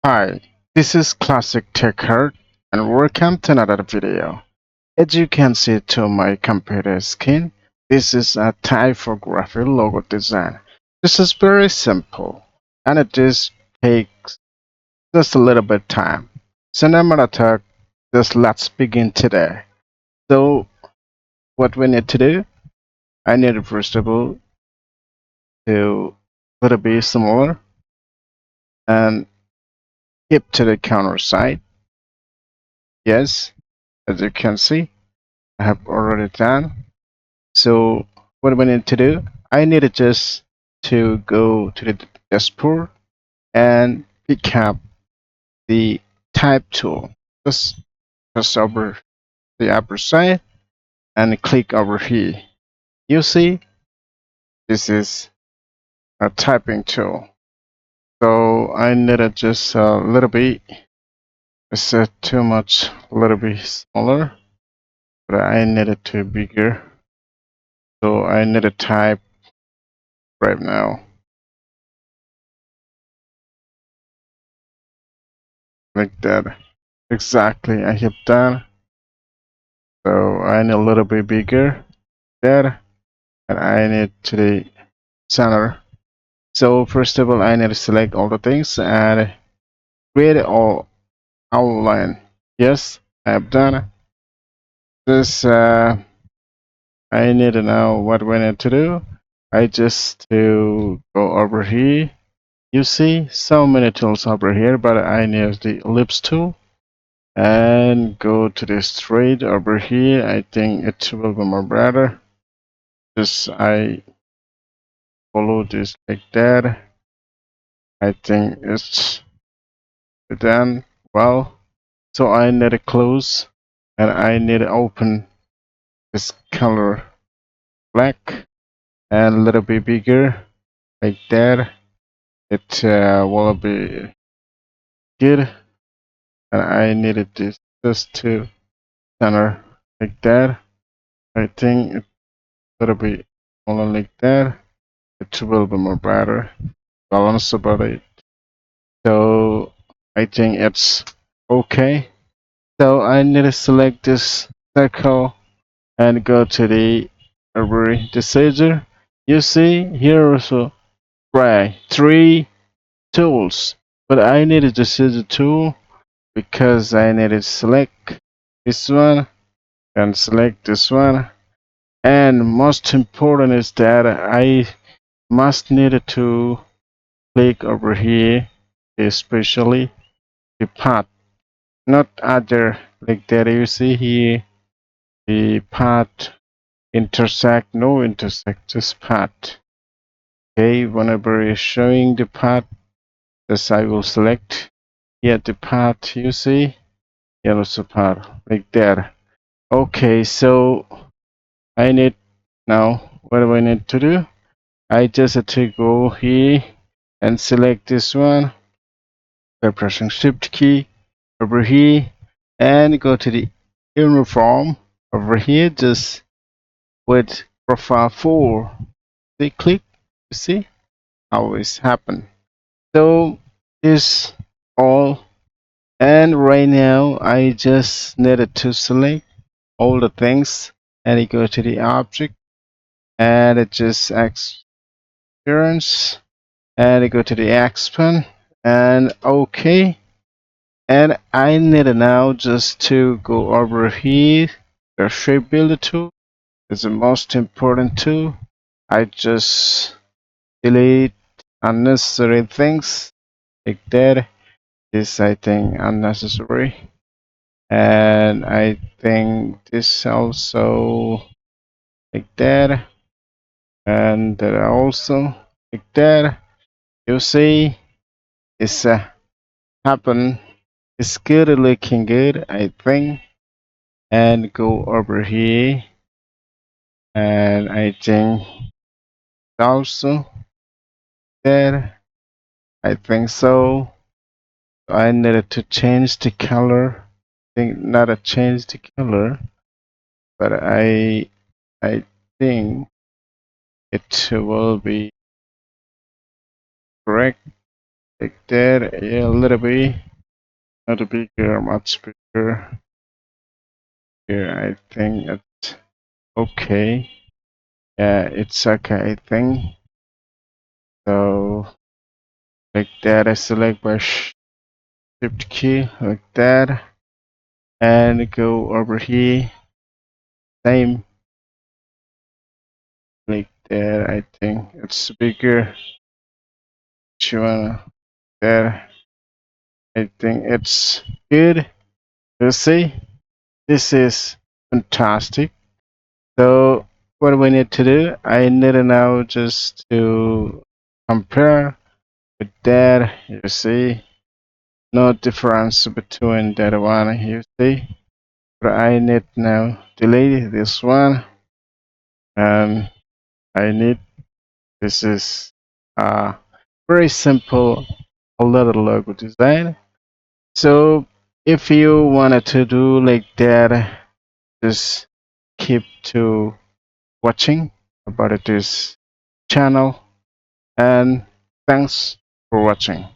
Hi, this is Classic Techart and welcome to another video. As you can see to my computer screen, this is a typography logo design. This is very simple and it just takes just a little bit time. So no matter talk, just let's begin today. So what we need to do, I need first of all to little bit smaller and keep to the counter side. Yes, as you can see, I have already done. So what we need to do, I need to just to go to the dashboard and pick up the type tool. Just press over the upper side and click over here. You see, this is a typing tool. So I need to just a little bit, it's too much, a little bit smaller, but I need it to bigger. So I need to type right now, like that. Exactly, I have done. So I need a little bit bigger there, and I need to the center. So first of all, I need to select all the things and create all outline. Yes, I have done this. I need to know what we need to do. I just to go over here. You see so many tools over here, but I need the ellipse tool and go to the straight over here. I think it will be more better. Just I follow this like that. I think it's done well. So I need to close and I need to open this color black and a little bit bigger like that. It will be good. And I needed this just to center like that. I think it's a little bit more like that. It will be more better balance about it. So I think it's okay. So I need to select this circle and go to the every decision. You see here also three tools, but I need a decision tool because I need to select this one and select this one. And most important is that I must need to click over here, especially the path, not other like that. You see here the path intersect, no intersect, just path. Okay, whenever it's showing the path, this I will select here the path. You see yellow path like that. Okay, so I need now what do I need to do? I just have to go here and select this one by pressing shift key over here and go to the uniform over here just with profile 4. They click, you see how it's happened. So this all, and right now I just needed to select all the things and you go to the object and it just experience and you go to the expand and okay. And I need now just to go over here. The shape builder tool is the most important tool. I just delete unnecessary things like that. This I think unnecessary. And I think this also like that. And that also like that. You see, it's happen. It's good looking good, I think. And go over here and I think also there. I think so. I needed to change the color. I think not a change the color, but I think it will be correct. like that, a little bit, not bigger, much bigger. Here, I think it's okay. Yeah, it's okay, I think. So, like that, I select my shift key, like that, and go over here, same, like that. I think it's bigger. You wanna there? I think it's good. You see, this is fantastic. So what we need to do, I need to now just to compare with that. You see, no difference between that one. You see, but I need now delete this one, and I need this is very simple, a little logo design. So if you wanted to do like that, just keep to watching about this channel, and thanks for watching.